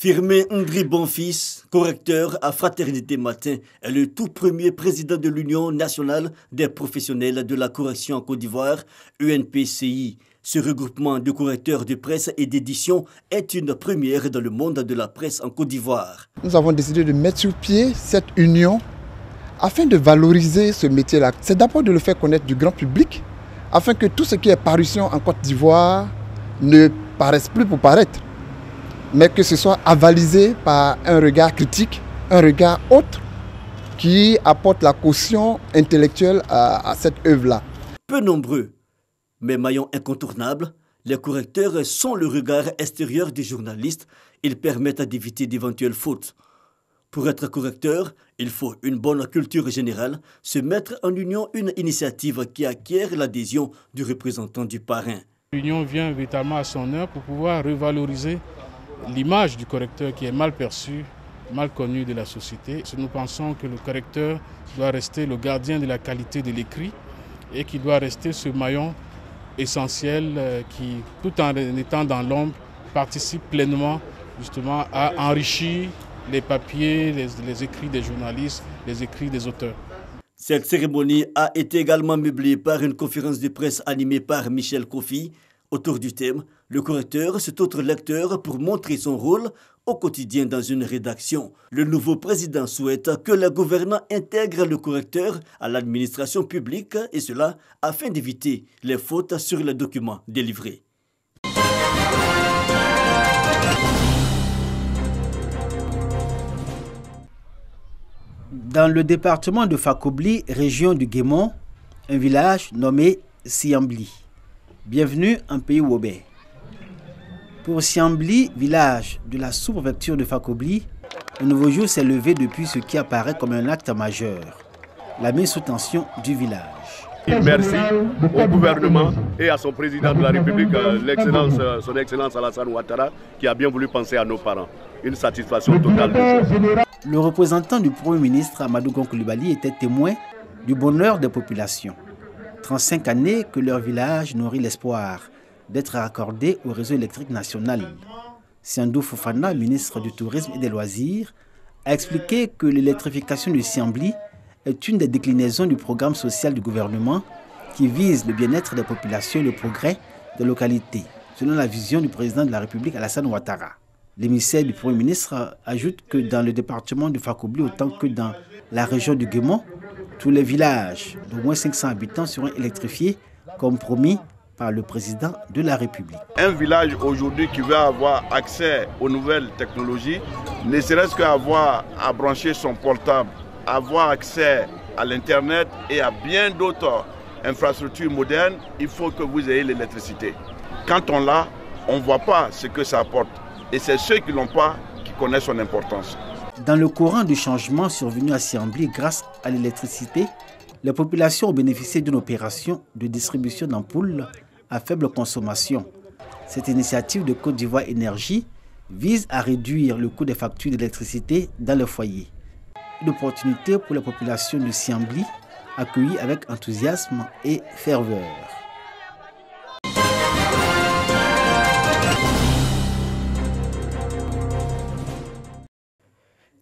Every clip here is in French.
Firmin Ndri Bonfils, correcteur à Fraternité Matin, est le tout premier président de l'Union nationale des professionnels de la correction en Côte d'Ivoire, UNPCI. Ce regroupement de correcteurs de presse et d'édition est une première dans le monde de la presse en Côte d'Ivoire. Nous avons décidé de mettre sur pied cette union afin de valoriser ce métier-là. C'est d'abord de le faire connaître du grand public, afin que tout ce qui est parution en Côte d'Ivoire ne paraisse plus pour paraître, mais que ce soit avalisé par un regard critique, un regard autre, qui apporte la caution intellectuelle à cette œuvre-là. Peu nombreux, mais maillon incontournable, les correcteurs sont le regard extérieur des journalistes. Ils permettent d'éviter d'éventuelles fautes. Pour être correcteur, il faut une bonne culture générale, se mettre en union, une initiative qui acquiert l'adhésion du représentant du parrain. L'union vient véritablement à son heure pour pouvoir revaloriser l'image du correcteur qui est mal perçue, mal connue de la société. Nous pensons que le correcteur doit rester le gardien de la qualité de l'écrit et qui doit rester ce maillon essentiel qui, tout en étant dans l'ombre, participe pleinement justement à enrichir les papiers, les écrits des journalistes, les écrits des auteurs. Cette cérémonie a été également meublée par une conférence de presse animée par Michel Kofi. Autour du thème, le correcteur, cet autre lecteur pour montrer son rôle au quotidien dans une rédaction. Le nouveau président souhaite que les gouvernants intègrent le correcteur à l'administration publique et cela afin d'éviter les fautes sur les documents délivrés. Dans le département de Fakobli, région du Guémon, un village nommé Siambli. Bienvenue en pays Wobé. Pour Siambli, village de la sous-préfecture de Fakobli, un nouveau jour s'est levé depuis ce qui apparaît comme un acte majeur, la mise sous tension du village. Merci au gouvernement et à son président de la République, son Excellence Alassane Ouattara, qui a bien voulu penser à nos parents. Une satisfaction totale. Le représentant du Premier ministre Amadou Gon Coulibaly était témoin du bonheur des populations. 35 années que leur village nourrit l'espoir d'être raccordé au réseau électrique national. Siandou Fofana, ministre du Tourisme et des Loisirs, a expliqué que l'électrification de Siambli est une des déclinaisons du programme social du gouvernement qui vise le bien-être des populations et le progrès des localités, selon la vision du président de la République Alassane Ouattara. L'émissaire du Premier ministre ajoute que dans le département de Fakobli, autant que dans la région du Guémon, tous les villages d'au moins 500 habitants seront électrifiés, comme promis par le président de la République. Un village aujourd'hui qui veut avoir accès aux nouvelles technologies, ne serait-ce qu'avoir à brancher son portable, avoir accès à l'Internet et à bien d'autres infrastructures modernes, il faut que vous ayez l'électricité. Quand on l'a, on ne voit pas ce que ça apporte. Et c'est ceux qui ne l'ont pas qui connaissent son importance. Dans le courant du changement survenu à Siambli grâce à l'électricité, les populations ont bénéficié d'une opération de distribution d'ampoules à faible consommation. Cette initiative de Côte d'Ivoire Énergie vise à réduire le coût des factures d'électricité dans les foyers. Une opportunité pour la population de Siambli, accueillie avec enthousiasme et ferveur.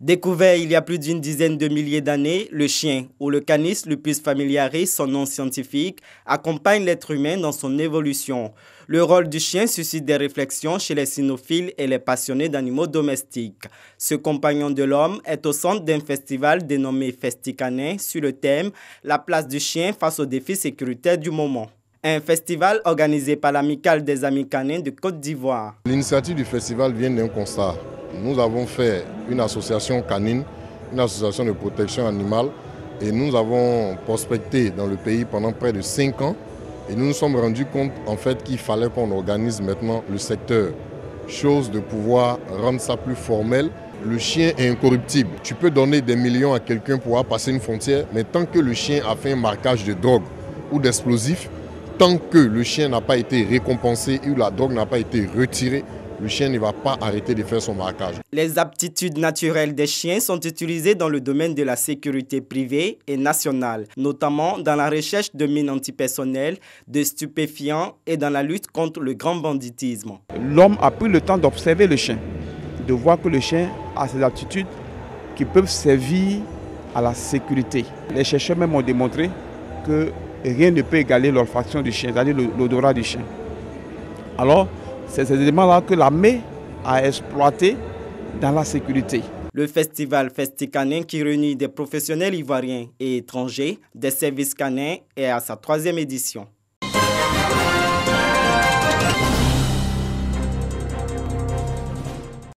Découvert il y a plus d'une dizaine de milliers d'années, le chien, ou le Canis lupus familiaris, son nom scientifique, accompagne l'être humain dans son évolution. Le rôle du chien suscite des réflexions chez les cynophiles et les passionnés d'animaux domestiques. Ce compagnon de l'homme est au centre d'un festival dénommé Festicanin sur le thème « La place du chien face aux défis sécuritaires du moment ». Un festival organisé par l'Amicale des Amis Canins de Côte d'Ivoire. L'initiative du festival vient d'un constat. Nous avons fait une association canine, une association de protection animale et nous avons prospecté dans le pays pendant près de 5 ans et nous nous sommes rendus compte en fait qu'il fallait qu'on organise maintenant le secteur, chose de pouvoir rendre ça plus formel. Le chien est incorruptible. Tu peux donner des millions à quelqu'un pour pouvoir passer une frontière, mais tant que le chien a fait un marquage de drogue ou d'explosifs, tant que le chien n'a pas été récompensé ou la drogue n'a pas été retirée, le chien ne va pas arrêter de faire son marquage. Les aptitudes naturelles des chiens sont utilisées dans le domaine de la sécurité privée et nationale, notamment dans la recherche de mines antipersonnelles, de stupéfiants et dans la lutte contre le grand banditisme. L'homme a pris le temps d'observer le chien, de voir que le chien a ces aptitudes qui peuvent servir à la sécurité. Les chercheurs même ont démontré que rien ne peut égaler l'olfaction du chien, c'est-à-dire l'odorat du chien. Alors, c'est ces éléments-là que l'armée a exploité dans la sécurité. Le festival Festicanin, qui réunit des professionnels ivoiriens et étrangers des services canins, est à sa 3e édition.